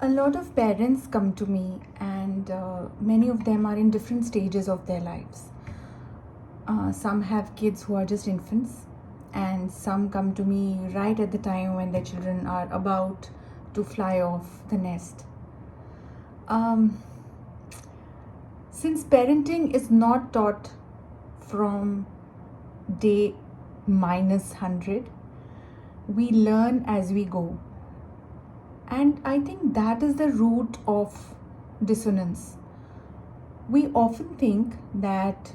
A lot of parents come to me, and many of them are in different stages of their lives. Some have kids who are just infants, and some come to me right at the time when their children are about to fly off the nest. Um, since parenting is not taught from day minus 100, we learn as we go. And I think that is the root of dissonance. We often think that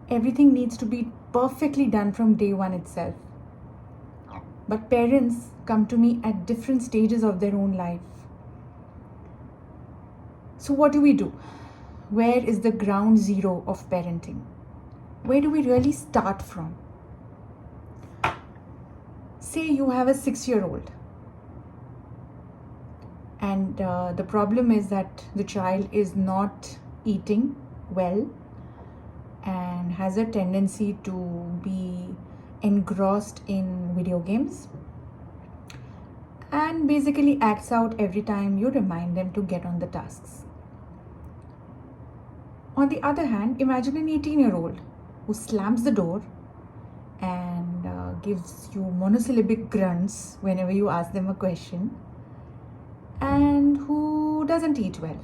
everything needs to be perfectly done from day one itself. But parents come to me at different stages of their own life. So, what do we do? Where is the ground zero of parenting? Where do we really start from? Say you have a 6-year-old, and the problem is that the child is not eating well and has a tendency to be engrossed in video games and basically acts out every time you remind them to get on the tasks. On the other hand, imagine an 18-year-old who slams the door and gives you monosyllabic grunts whenever you ask them a question, and who doesn't eat well.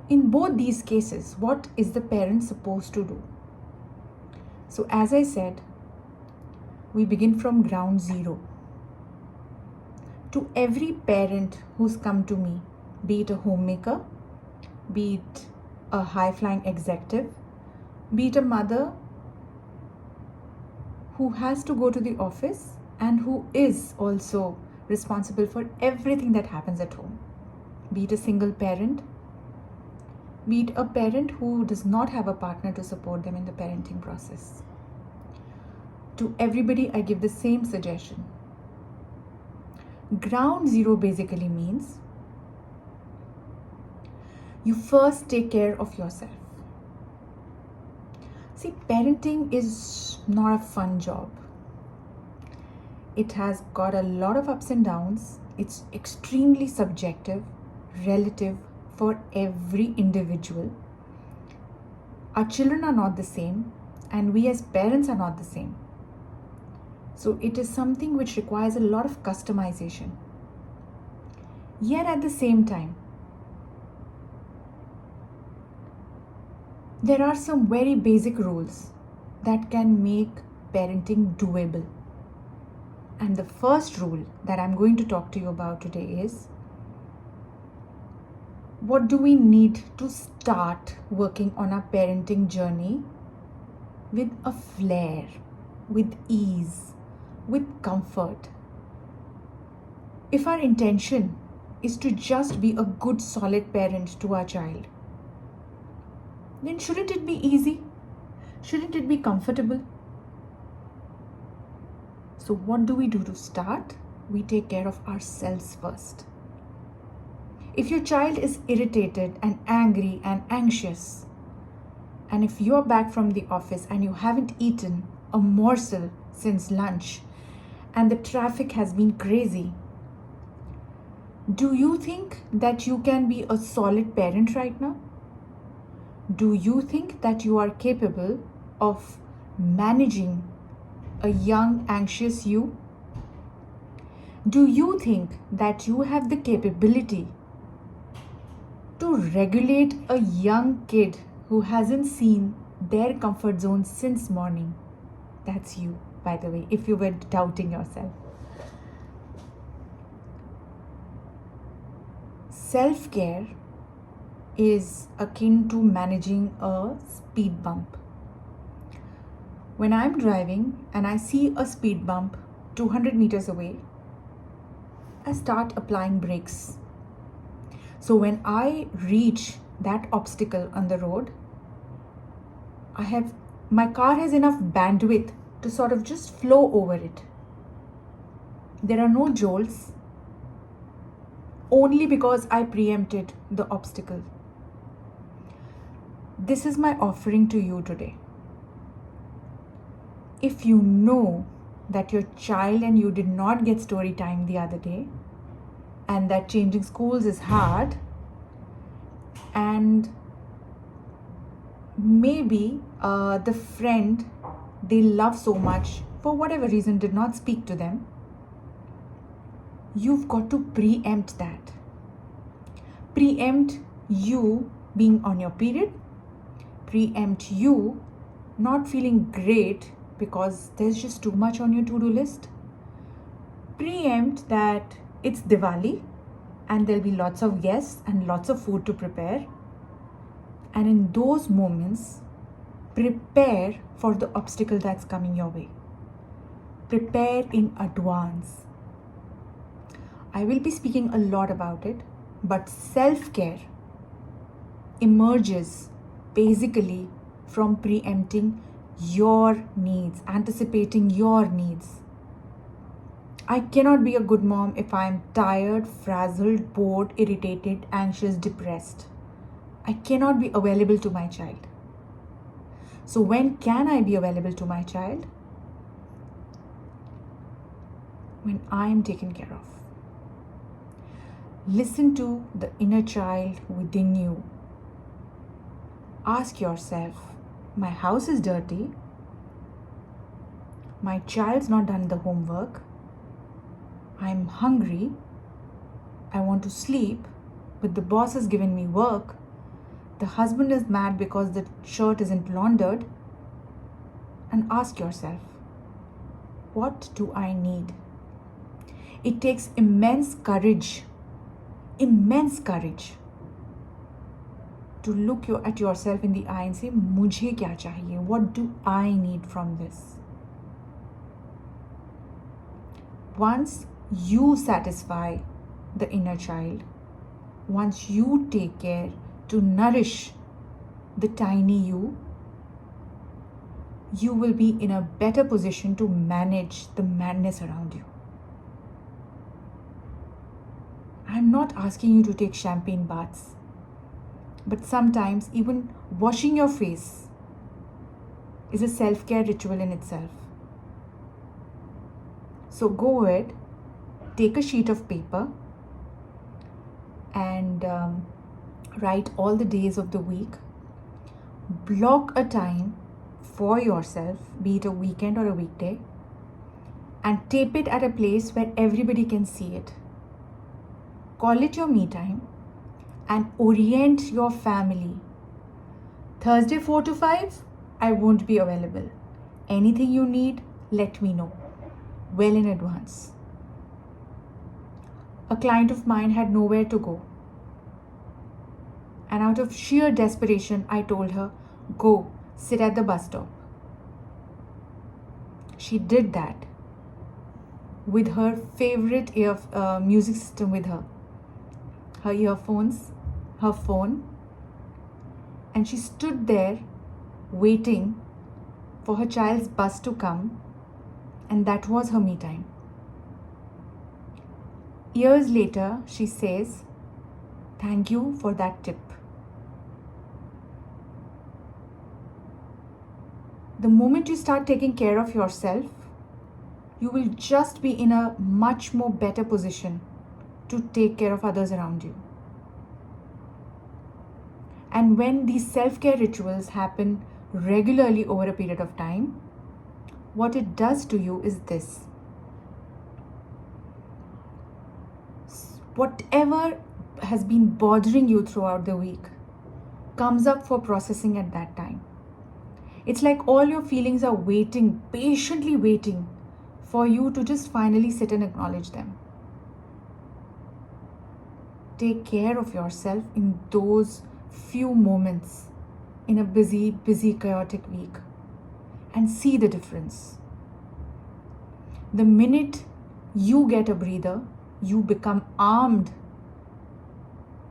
In both these cases, what is the parent supposed to do? So, as I said, we begin from ground zero. To every parent who's come to me, be it a homemaker, be it a high flying executive, be it a mother who has to go to the office and who is also responsible for everything that happens at home, be it a single parent, be it a parent who does not have a partner to support them in the parenting process. To everybody, I give the same suggestion. Ground zero basically means you first take care of yourself. See, parenting is not a fun job. It has got a lot of ups and downs. It's extremely subjective, relative for every individual. Our children are not the same, and we as parents are not the same. So it is something which requires a lot of customization. Yet at the same time, there are some very basic rules that can make parenting doable. And the first rule that I'm going to talk to you about today is, what do we need to start working on our parenting journey with a flair, with ease, with comfort? If our intention is to just be a good, solid parent to our child, then shouldn't it be easy? Shouldn't it be comfortable? So what do we do to start? We take care of ourselves first. If your child is irritated and angry and anxious, and if you're back from the office and you haven't eaten a morsel since lunch, and the traffic has been crazy, do you think that you can be a solid parent right now? Do you think that you are capable of managing a young, anxious you? Do you think that you have the capability to regulate a young kid who hasn't seen their comfort zone since morning? That's you, by the way, if you were doubting yourself. Self-care is akin to managing a speed bump. When I'm driving and I see a speed bump 200 meters away, I start applying brakes. So when I reach that obstacle on the road, my car has enough bandwidth to sort of just flow over it. There are no jolts, only because I preempted the obstacle. This is my offering to you today. If you know that your child and you did not get story time the other day, and that changing schools is hard, and maybe the friend they love so much for whatever reason did not speak to them, you've got to preempt that. Preempt you being on your period, preempt you not feeling great because there's just too much on your to-do list. Preempt that it's Diwali and there'll be lots of guests and lots of food to prepare. And in those moments, prepare for the obstacle that's coming your way. Prepare in advance. I will be speaking a lot about it, but self-care emerges basically from preempting your needs, anticipating your needs. I cannot be a good mom if I'm tired, frazzled, bored, irritated, anxious, depressed. I cannot be available to my child. So when can I be available to my child? When I am taken care of. Listen to the inner child within you. Ask yourself, my house is dirty. My child's not done the homework. I'm hungry. I want to sleep, but the boss has given me work. The husband is mad because the shirt isn't laundered. And ask yourself, what do I need? It takes immense courage to look at yourself in the eye and say, मुझे क्या चाहिए? What do I need from this? Once you satisfy the inner child, once you take care to nourish the tiny you, you will be in a better position to manage the madness around you. I'm not asking you to take champagne baths, but sometimes even washing your face is a self-care ritual in itself. So go ahead, take a sheet of paper and write all the days of the week. Block a time for yourself, be it a weekend or a weekday, and tape it at a place where everybody can see it. Call it your me time and orient your family. Thursday 4 to 5, I won't be available. Anything you need, let me know well in advance. A client of mine had nowhere to go. And out of sheer desperation, I told her, go sit at the bus stop. She did that with her favorite music system with her. Her earphones, her phone, and she stood there waiting for her child's bus to come, and that was her me time. Years later, she says, thank you for that tip. The moment you start taking care of yourself, you will just be in a much more better position to take care of others around you. And when these self-care rituals happen regularly over a period of time, what it does to you is this. Whatever has been bothering you throughout the week comes up for processing at that time. It's like all your feelings are waiting, patiently waiting for you to just finally sit and acknowledge them. Take care of yourself in those few moments in a busy, chaotic week and see the difference. The minute you get a breather, you become armed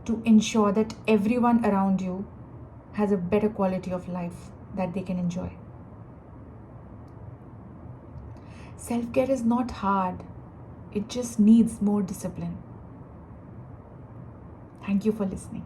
to ensure that everyone around you has a better quality of life that they can enjoy. Self-care is not hard. It just needs more discipline. Thank you for listening.